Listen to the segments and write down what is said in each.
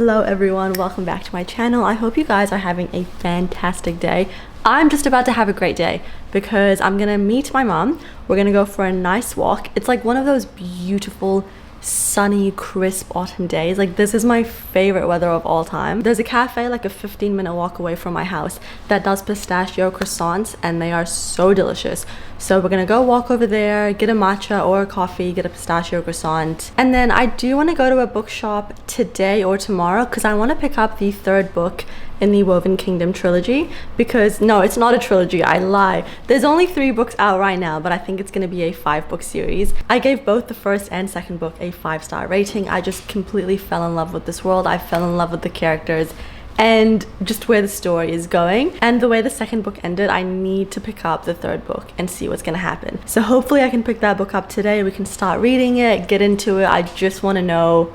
Hello everyone, welcome back to my channel. I hope you guys are having a fantastic day. I'm just about to have a great day because I'm gonna meet my mom. We're gonna go for a nice walk. It's like one of those beautiful sunny crisp autumn days. Like, this is my favorite weather of all time. There's a cafe like a 15-minute walk away from my house that does pistachio croissants and they are so delicious. So we're gonna go walk over there, get a matcha or a coffee, get a pistachio croissant, and then I do want to go to a bookshop today or tomorrow because I want to pick up the third book in the Woven Kingdom trilogy. Because no, it's not a trilogy, I lie. There's only 3 books out right now, but I think it's gonna be a 5-book series. I gave both the first and second book a 5-star rating. I just completely fell in love with this world. I fell in love with the characters and just where the story is going. And the way the second book ended, I need to pick up the third book and see what's gonna happen. So hopefully I can pick that book up today. We can start reading it, get into it. I just want to know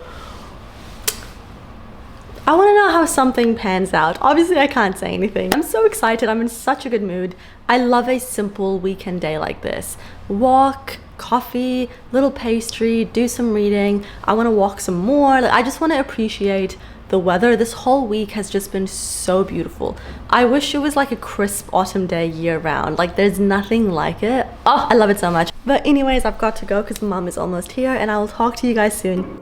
how something pans out. Obviously I can't say anything. I'm so excited. I'm in such a good mood. I love a simple weekend day like this. Walk, coffee, little pastry, do some reading. I want to walk some more. Like, I just want to appreciate the weather. This whole week has just been so beautiful. I wish it was like a crisp autumn day year round. Like, there's nothing like it. Oh, I love it so much. But anyways, I've got to go because mom is almost here and I will talk to you guys soon.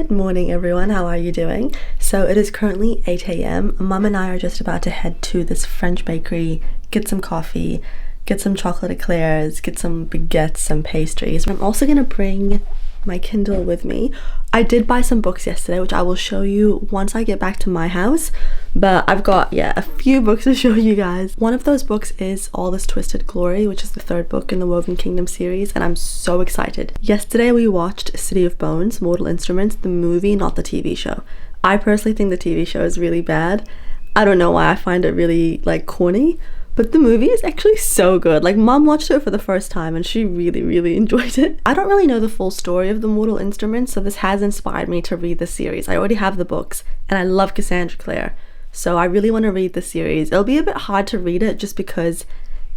Morning everyone, how are you doing? So it is currently 8 a.m. Mom and I are just about to head to this French bakery, get some coffee, get some chocolate eclairs, get some baguettes, some pastries. I'm also gonna bring my Kindle with me. I did buy some books yesterday, which I will show you once I get back to my house, but I've got a few books to show you guys. One of those books is All This Twisted Glory, which is the third book in the Woven Kingdom series, and I'm so excited. Yesterday we watched City of Bones, Mortal Instruments, the movie, not the TV show. I personally think the TV show is really bad. I don't know why, I find it really like corny, but the movie is actually so good. Like, mom watched it for the first time and she really enjoyed it. I don't really know the full story of the Mortal Instruments, so this has inspired me to read the series. I already have the books and I love Cassandra Clare, so I really want to read the series. It'll be a bit hard to read it just because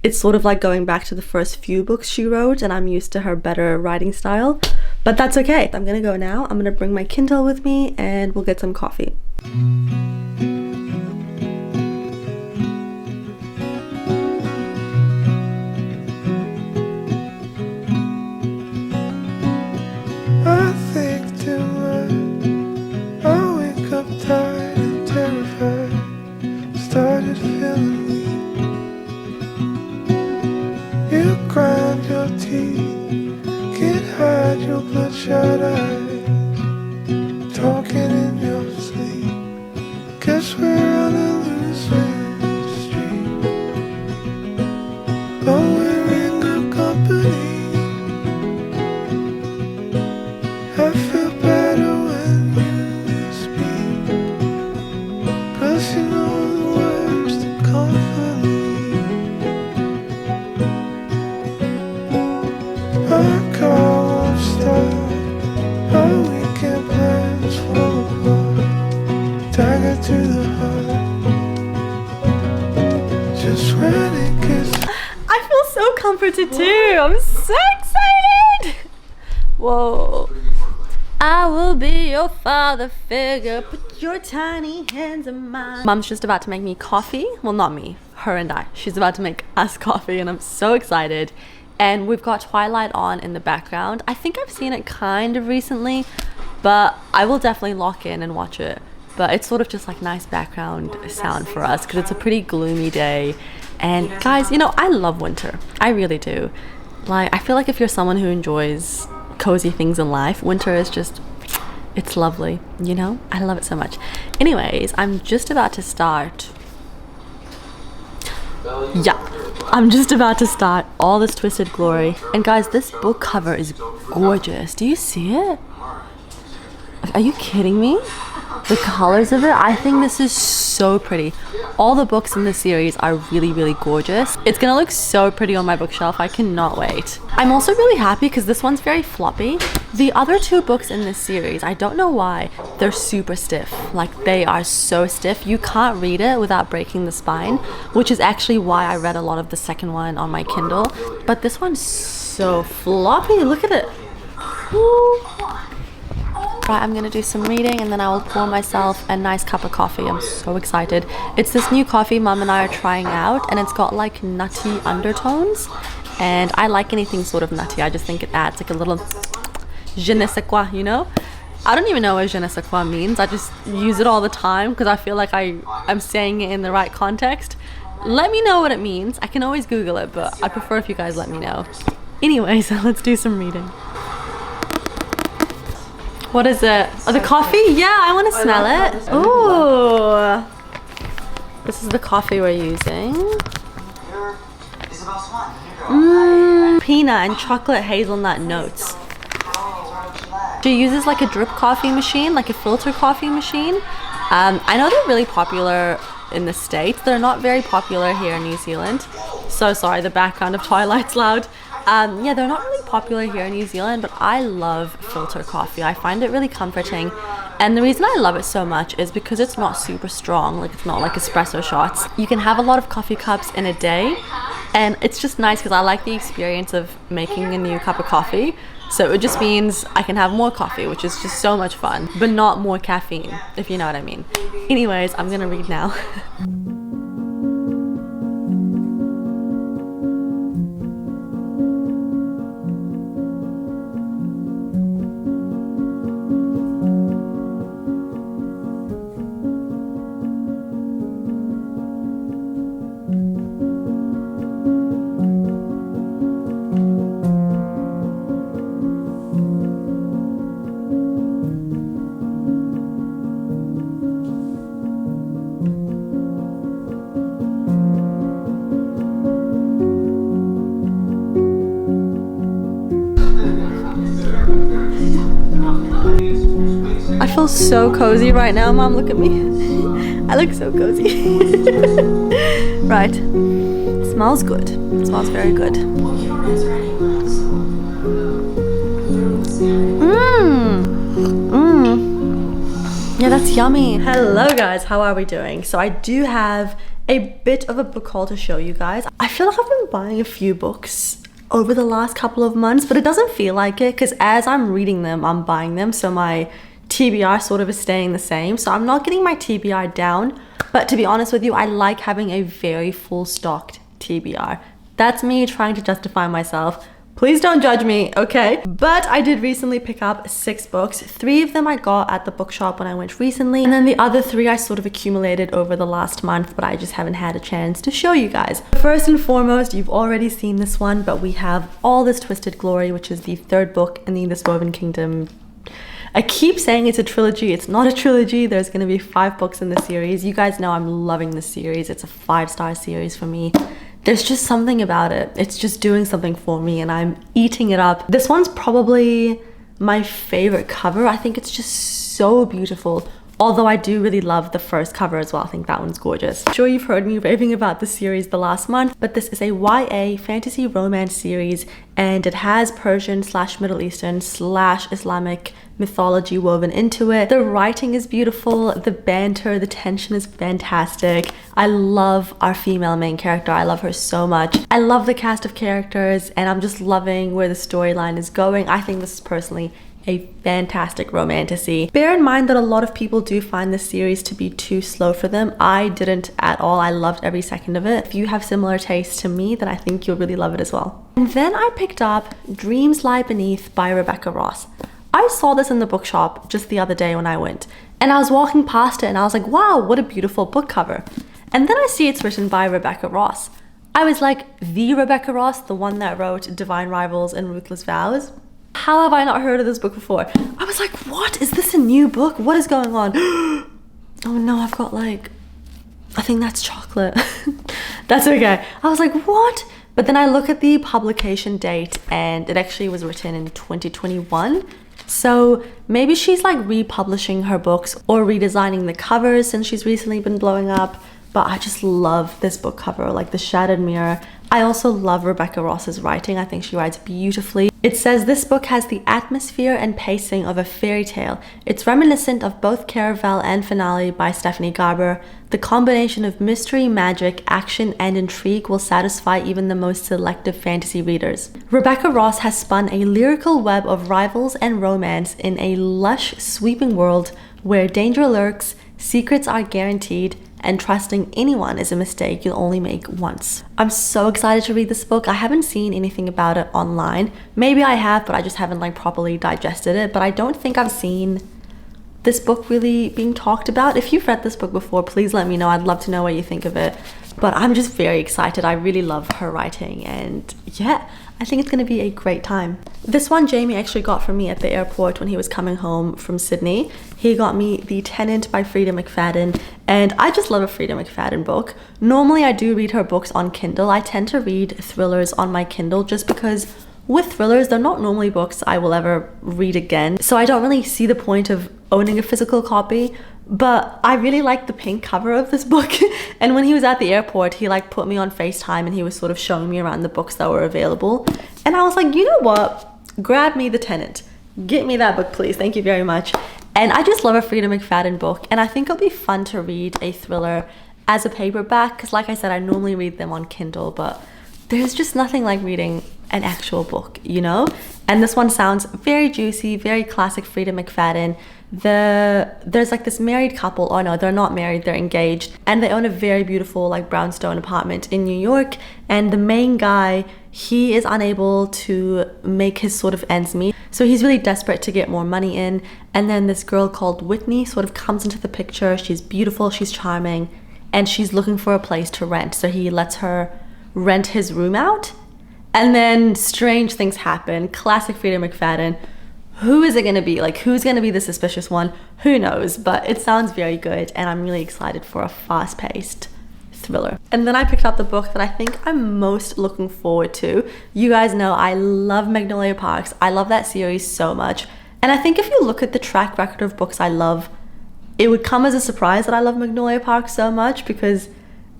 it's sort of like going back to the first few books she wrote and I'm used to her better writing style, but that's okay. I'm gonna go now. I'm gonna bring my Kindle with me and we'll get some coffee. is feeling weak. You grind your teeth, can't hide your bloodshot eyes, talking in your sleep. Guess we're on a losing streak, but we're in good company. I feel better when you speak, 'cause you know the words to comfort me. Our car won't start, our weekend plans fall apart. Dagger to the heart, just when it gets. I feel so comforted too. I'm so excited. Whoa. I will be your father figure. Put your tiny hands in mine. Mom's just about to make me coffee. Well, not me, her and I. She's about to make us coffee and I'm so excited. And we've got Twilight on in the background. I think I've seen it kind of recently, but I will definitely lock in and watch it. But it's sort of just like nice background sound for us because it's a pretty gloomy day. And guys, you know, I love winter. I really do. Like, I feel like if you're someone who enjoys cozy things in life, winter is just, it's lovely, you know? I love it so much. Anyways, I'm just about to start. Yeah, I'm just about to start All This Twisted Glory. And guys, this book cover is gorgeous. Do you see it? Are you kidding me? The colors of it, I think this is so pretty. All the books in this series are really, really gorgeous. It's gonna look so pretty on my bookshelf. I cannot wait. I'm also really happy because this one's very floppy. The other two books in this series, I don't know why, they're super stiff. Like, they are so stiff. You can't read it without breaking the spine, which is actually why I read a lot of the second one on my Kindle. But this one's so floppy. Look at it. Ooh. Right, I'm gonna do some reading and then I will pour myself a nice cup of coffee. I'm so excited. It's this new coffee Mum and I are trying out and it's got like nutty undertones. And I like anything sort of nutty. I just think it adds like a little je ne sais quoi, you know? I don't even know what je ne sais quoi means. I just use it all the time because I feel like I'm saying it in the right context. Let me know what it means. I can always Google it, but I prefer if you guys let me know. Anyway, so let's do some reading. What is it? Oh, the coffee? Yeah, I want to smell it. Ooh. This is the coffee we're using. Peanut and chocolate hazelnut notes. She uses like a drip coffee machine, like a filter coffee machine. I know they're really popular in the States. They're not very popular here in New Zealand. So sorry, the background of Twilight's loud. Yeah, they're not really popular here in New Zealand, but I love filter coffee. I find it really comforting. And the reason I love it so much is because it's not super strong. Like, it's not like espresso shots. You can have a lot of coffee cups in a day. And it's just nice because I like the experience of making a new cup of coffee. So it just means I can have more coffee, which is just so much fun, but not more caffeine, if you know what I mean. Anyways, I'm gonna read now. I feel so cozy right now, Mom. Look at me. I look so cozy. Right. Smells good. It smells very good. Yeah, that's yummy. Hello guys, how are we doing? So I do have a bit of a book haul to show you guys. I feel like I've been buying a few books over the last couple of months, but it doesn't feel like it because as I'm reading them, I'm buying them. So my TBR sort of is staying the same. So I'm not getting my TBR down, but to be honest with you, I like having a very full stocked TBR. That's me trying to justify myself Please don't judge me, okay? But I did recently pick up 6 books. 3 of them I got at the bookshop when I went recently, and then the other 3 I sort of accumulated over the last month, but I just haven't had a chance to show you guys. First and foremost, you've already seen this one, but we have All This Twisted Glory, which is the 3rd book in the This Woven Kingdom. I keep saying it's a trilogy. It's not a trilogy. There's going to be 5 books in the series. You guys know I'm loving this series. It's a 5-star series for me. There's just something about it. It's just doing something for me and I'm eating it up. This one's probably my favorite cover. I think it's just so beautiful. Although I do really love the first cover as well. I think that one's gorgeous. I'm sure you've heard me raving about this series the last month, but this is a YA fantasy romance series and it has Persian/Middle Eastern/ Islamic mythology woven into it. The writing is beautiful, the banter, the tension is fantastic. I love our female main character. I love her so much. I love the cast of characters and I'm just loving where the storyline is going. I think this is personally a fantastic romantasy. Bear in mind that a lot of people do find this series to be too slow for them. I didn't at all. I loved every second of it. If you have similar tastes to me, then I think you'll really love it as well. And then I picked up Dreams Lie Beneath by Rebecca Ross. I saw this in the bookshop just the other day when I went, and I was walking past it and I was like, wow, what a beautiful book cover. And then I see it's written by Rebecca Ross. I was like, the Rebecca Ross, the one that wrote Divine Rivals and Ruthless Vows? How have I not heard of this book before? I was like, what? Is this a new book? What is going on? Oh no, I've got like, I think that's chocolate. That's okay. I was like, what? But then I look at the publication date and it actually was written in 2021. So maybe she's like republishing her books or redesigning the covers since she's recently been blowing up. But I just love this book cover, like the Shattered Mirror. I also love Rebecca Ross's writing. I think she writes beautifully. It says this book has the atmosphere and pacing of a fairy tale. It's reminiscent of both Caraval and Finale by Stephanie Garber. The combination of mystery, magic, action, and intrigue will satisfy even the most selective fantasy readers. Rebecca Ross has spun a lyrical web of rivals and romance in a lush, sweeping world where danger lurks, secrets are guaranteed, and trusting anyone is a mistake you'll only make once. I'm so excited to read this book. I haven't seen anything about it online. Maybe I have, but I just haven't like properly digested it. But I don't think I've seen this book really being talked about. If you've read this book before, please let me know. I'd love to know what you think of it. But I'm just very excited. I really love her writing and yeah, I think it's gonna be a great time. This one Jamie actually got for me at the airport when he was coming home from Sydney. He got me The Tenant by Frida McFadden, and I just love a Frida McFadden book. Normally I do read her books on Kindle. I tend to read thrillers on my Kindle just because with thrillers, they're not normally books I will ever read again. So I don't really see the point of owning a physical copy. But I really like the pink cover of this book. And when he was at the airport, he like put me on FaceTime and he was sort of showing me around the books that were available. And I was like, you know what? Grab me The Tenant. Get me that book, please. Thank you very much. And I just love a Frida McFadden book. And I think it'll be fun to read a thriller as a paperback. Because like I said, I normally read them on Kindle, but there's just nothing like reading an actual book, you know? And this one sounds very juicy, very classic Frida McFadden. There's like this married couple, oh no, they're not married, they're engaged, and they own a very beautiful like brownstone apartment in New York. And the main guy, he is unable to make his sort of ends meet, so he's really desperate to get more money in. And then this girl called Whitney sort of comes into the picture. She's beautiful, she's charming, and she's looking for a place to rent, so he lets her rent his room out. And then strange things happen. Classic Frida McFadden. Who is it gonna be? Like, who's gonna be the suspicious one? Who knows? But it sounds very good and I'm really excited for a fast-paced thriller. And then I picked up the book that I think I'm most looking forward to. You guys know I love Magnolia Parks. I love that series so much. And I think if you look at the track record of books I love, it would come as a surprise that I love Magnolia Parks so much, because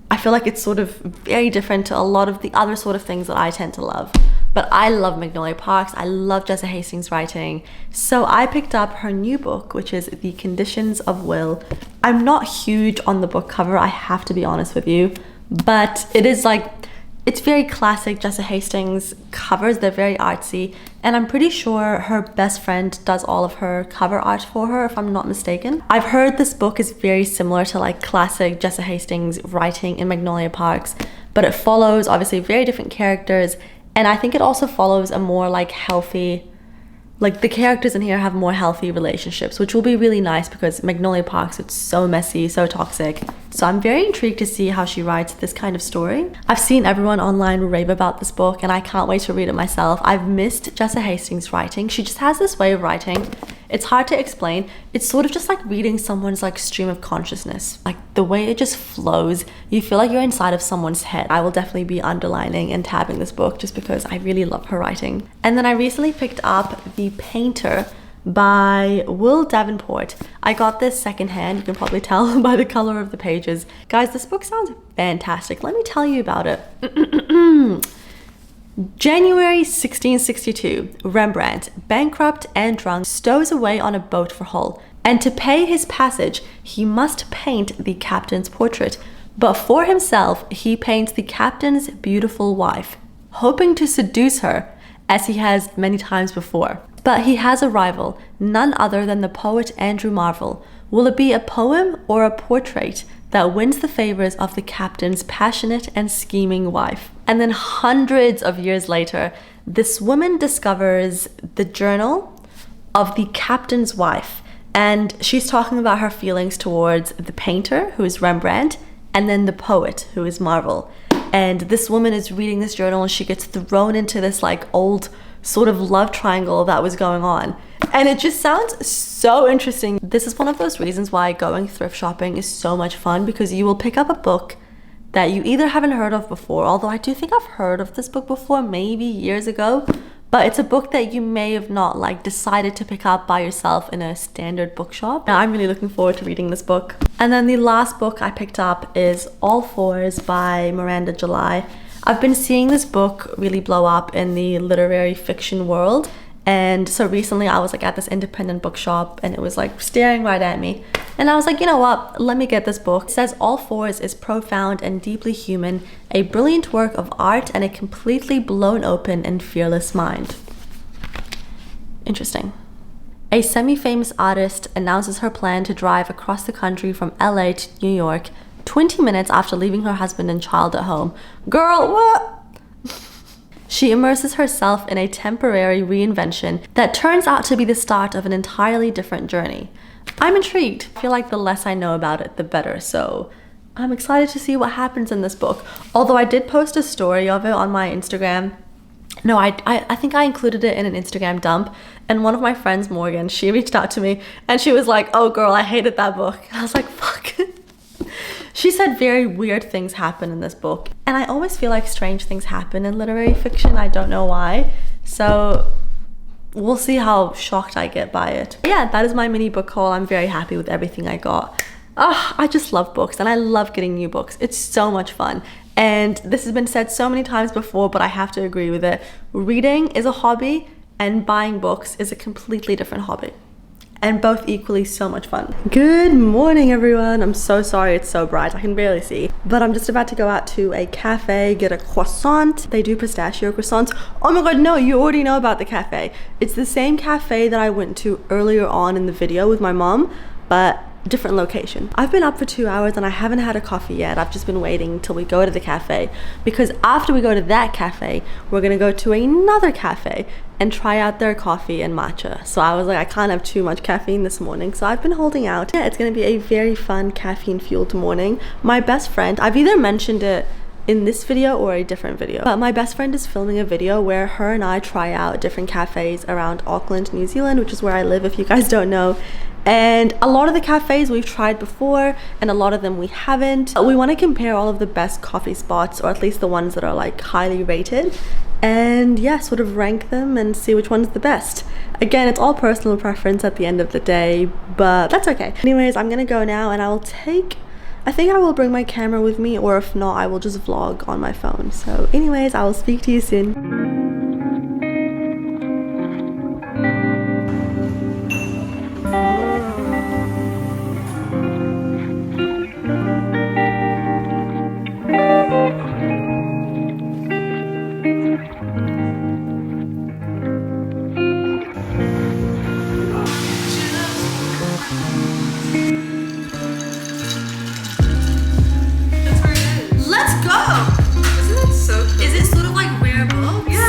I feel like it's sort of very different to a lot of the other sort of things that I tend to love. But I love Magnolia Parks. I love Jessa Hastings' writing. So I picked up her new book, which is The Conditions of Will. I'm not huge on the book cover, I have to be honest with you. But it is like, it's very classic Jessa Hastings covers. They're very artsy. And I'm pretty sure her best friend does all of her cover art for her, if I'm not mistaken. I've heard this book is very similar to like classic Jessa Hastings writing in Magnolia Parks, but it follows obviously very different characters. And I think it also follows a more like healthy, like the characters in here have more healthy relationships, which will be really nice because Magnolia Parks, it's so messy, so toxic. So I'm very intrigued to see how she writes this kind of story. I've seen everyone online rave about this book and I can't wait to read it myself. I've missed Jessa Hastings' writing. She just has this way of writing. It's hard to explain. It's sort of just like reading someone's like stream of consciousness. Like the way it just flows, you feel like you're inside of someone's head. I will definitely be underlining and tabbing this book just because I really love her writing. And then I recently picked up The Painter by Will Davenport. I got this secondhand, you can probably tell by the color of the pages. Guys, this book sounds fantastic. Let me tell you about it. January 1662, Rembrandt, bankrupt and drunk, stows away on a boat for Hull, and to pay his passage, he must paint the captain's portrait. But for himself, he paints the captain's beautiful wife, hoping to seduce her, as he has many times before. But he has a rival, none other than the poet Andrew Marvell. Will it be a poem or a portrait that wins the favors of the captain's passionate and scheming wife? And then hundreds of years later, this woman discovers the journal of the captain's wife. And she's talking about her feelings towards the painter, who is Rembrandt, and then the poet, who is Marvell. And this woman is reading this journal and she gets thrown into this like old sort of love triangle that was going on. And it just sounds so interesting. This is one of those reasons why going thrift shopping is so much fun, because you will pick up a book that you either haven't heard of before, although I do think I've heard of this book before, maybe years ago, but it's a book that you may have not like decided to pick up by yourself in a standard bookshop. Now I'm really looking forward to reading this book. And then the last book I picked up is All Fours by Miranda July. I've been seeing this book really blow up in the literary fiction world. And so recently I was like at this independent bookshop and it was like staring right at me. And I was like, you know what, let me get this book. It says All Fours is profound and deeply human, a brilliant work of art and a completely blown open and fearless mind. Interesting. A semi-famous artist announces her plan to drive across the country from LA to New York 20 minutes after leaving her husband and child at home. Girl, what? She immerses herself in a temporary reinvention that turns out to be the start of an entirely different journey. I'm intrigued. I feel like the less I know about it, the better. So I'm excited to see what happens in this book. Although I did post a story of it on my Instagram. No, I think I included it in an Instagram dump. And one of my friends, Morgan, she reached out to me and she was like, oh girl, I hated that book. And I was like, fuck. She said very weird things happen in this book. And I always feel like strange things happen in literary fiction. I don't know why. So we'll see how shocked I get by it. But yeah, that is my mini book haul. I'm very happy with everything I got. I just love books and I love getting new books. It's so much fun. And this has been said so many times before, but I have to agree with it. Reading is a hobby and buying books is a completely different hobby. And both equally so much fun. Good morning, everyone. I'm so sorry it's so bright. I can barely see. But I'm just about to go out to a cafe, get a croissant. They do pistachio croissants. Oh my god, no, you already know about the cafe. It's the same cafe that I went to earlier on in the video with my mom, but different location. I've been up for 2 hours and I haven't had a coffee yet. I've just been waiting until we go to the cafe, because after we go to that cafe, we're gonna go to another cafe and try out their coffee and matcha. So I was like, I can't have too much caffeine this morning, so I've been holding out. Yeah, it's gonna be a very fun caffeine fueled morning. My best friend, I've either mentioned it in this video or a different video, but my best friend is filming a video where her and I try out different cafes around Auckland, New Zealand, which is where I live if you guys don't know. And a lot of the cafes we've tried before and a lot of them we haven't. We want to compare all of the best coffee spots, or at least the ones that are like highly rated, and yeah, sort of rank them and see which one's the best. Again, it's all personal preference at the end of the day, but that's okay. Anyways, I'm gonna go now and I think I will bring my camera with me, or if not, I will just vlog on my phone. So anyways, I will speak to you soon. Let's go! Isn't that so cool? Is it sort of like rare books? Yeah.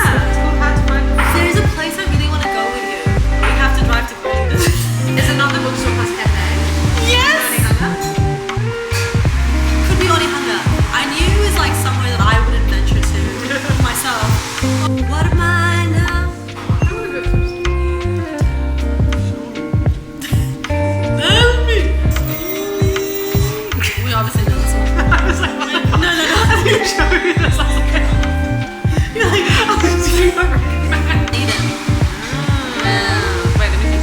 show me this. I was like, you're like, oh, do you recommend? Eat it. Wait, let me think.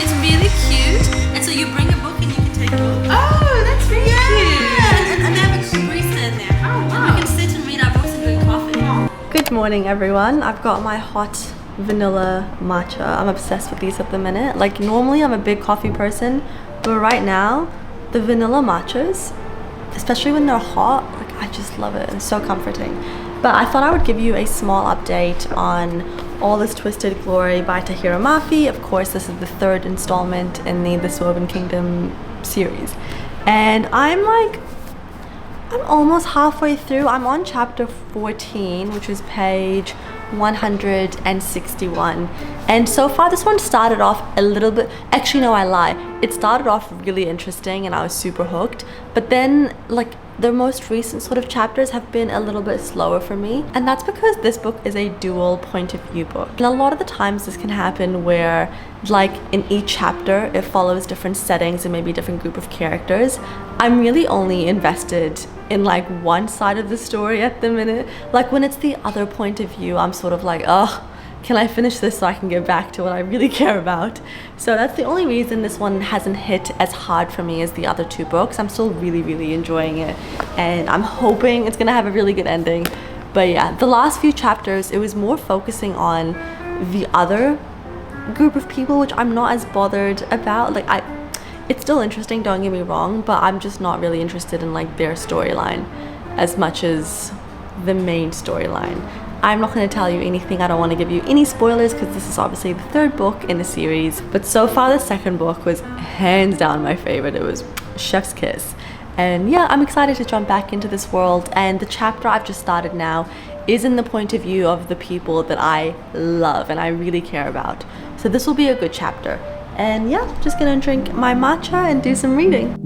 It's really cute. And so you bring a book and you can take a book. Oh, that's very cute. And they have a barista in there. Oh, And wow. we can sit and read our books and drink coffee. Good morning, everyone. I've got my hot vanilla matcha. I'm obsessed with these at the minute. Like, normally I'm a big coffee person, but right now the vanilla matchas, especially when they're hot, like, I just love it. It's so comforting. But I thought I would give you a small update on All This Twisted Glory by Tahira Mafi. Of course, this is the third installment in the Sylvan Kingdom series, and I'm almost halfway through. I'm on chapter 14, which is page 161, and so far this one started off a little bit, actually no, I lie, it started off really interesting and I was super hooked, but then like the most recent sort of chapters have been a little bit slower for me, and that's because this book is a dual point of view book, and a lot of the times this can happen where like in each chapter it follows different settings and maybe a different group of characters. I'm really only invested in like one side of the story at the minute. Like when it's the other point of view, I'm sort of like, oh, can I finish this so I can get back to what I really care about? So that's the only reason this one hasn't hit as hard for me as the other two books. I'm still really enjoying it, and I'm hoping it's gonna have a really good ending. But yeah, the last few chapters, it was more focusing on the other group of people, which I'm not as bothered about. Like it's still interesting, don't get me wrong, but I'm just not really interested in like their storyline as much as the main storyline. I'm not going to tell you anything. I don't want to give you any spoilers because this is obviously the third book in the series, but so far the second book was hands down my favorite. It was chef's kiss, and yeah, I'm excited to jump back into this world, and the chapter I've just started now is in the point of view of the people that I love and I really care about, so this will be a good chapter. And yeah, just gonna drink my matcha and do some reading.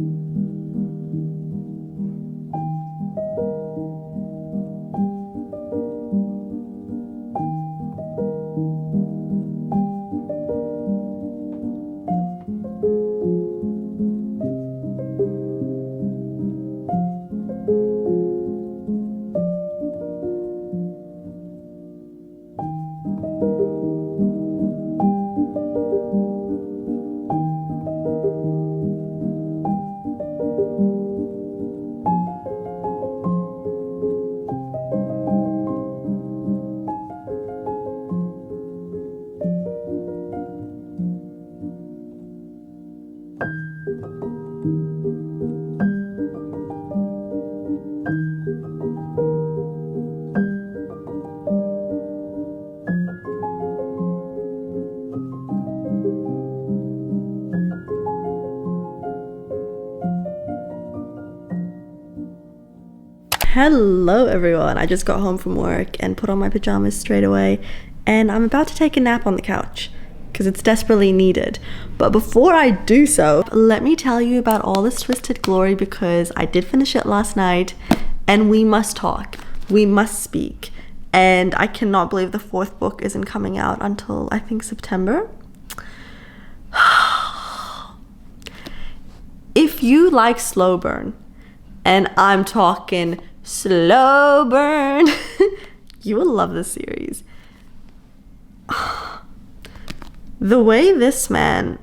Hello everyone, I just got home from work and put on my pajamas straight away, and I'm about to take a nap on the couch because it's desperately needed. But before I do so, let me tell you about All This Twisted Glory, because I did finish it last night and we must talk, we must speak, and I cannot believe the fourth book isn't coming out until I think September. If you like slow burn, and I'm talking slow burn, you will love this series. The way this man,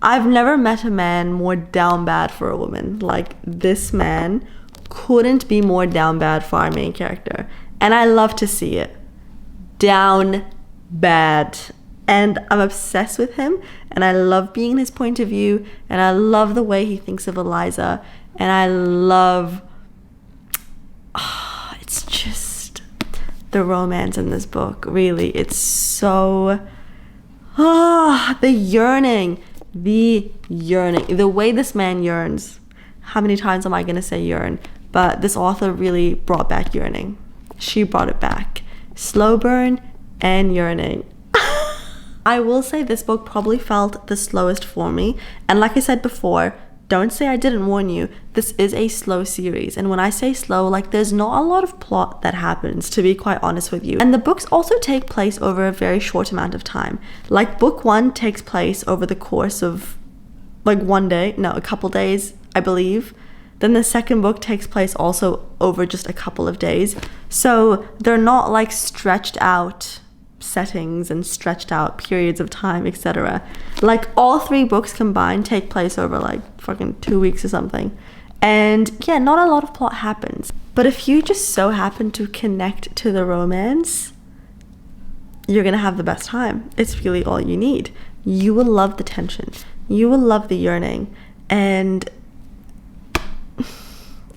I've never met a man more down bad for a woman. Like, this man couldn't be more down bad for our main character, and I love to see it. Down bad. And I'm obsessed with him, and I love being in his point of view, and I love the way he thinks of Eliza, and I love, it's just the romance in this book. Really, it's so, the yearning, the way this man yearns. How many times am I gonna say yearn? But this author really brought back yearning. She brought it back. Slow burn and yearning. I will say this book probably felt the slowest for me, and like I said before, don't say I didn't warn you, this is a slow series, and when I say slow, like, there's not a lot of plot that happens, to be quite honest with you. And the books also take place over a very short amount of time. Like, book one takes place over the course of like a couple days, I believe. Then the second book takes place also over just a couple of days. So they're not like stretched out settings and stretched out periods of time, etc. Like all 3 books combined take place over like fucking 2 weeks or something. And yeah, not a lot of plot happens. But if you just so happen to connect to the romance, you're gonna have the best time. It's really all you need. You will love the tension. You will love the yearning. And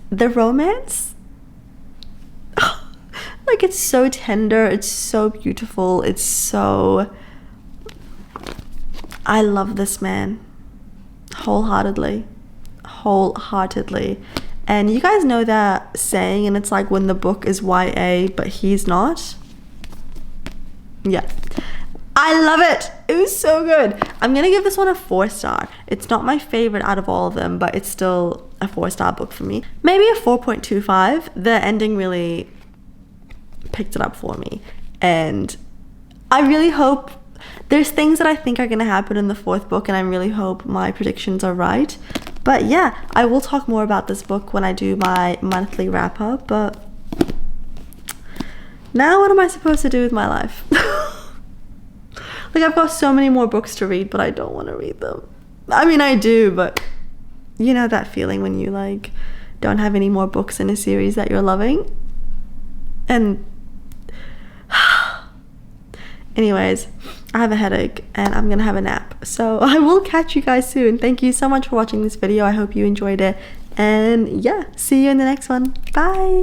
the romance, like it's so tender, it's so beautiful, it's so... I love this man wholeheartedly. And you guys know that saying, and it's like when the book is YA but he's not. Yeah, I love it. It was so good. I'm gonna give this one a 4-star. It's not my favorite out of all of them, but it's still a 4-star book for me. Maybe a 4.25. The ending really picked it up for me, and I really hope there's things that I think are gonna happen in the 4th book, and I really hope my predictions are right. But yeah, I will talk more about this book when I do my monthly wrap up. But now what am I supposed to do with my life? Like, I've got so many more books to read, but I don't want to read them. I mean, I do, but you know that feeling when you like don't have any more books in a series that you're loving? And anyways, I have a headache and I'm gonna have a nap. So I will catch you guys soon. Thank you so much for watching this video. I hope you enjoyed it. And yeah, see you in the next one. Bye.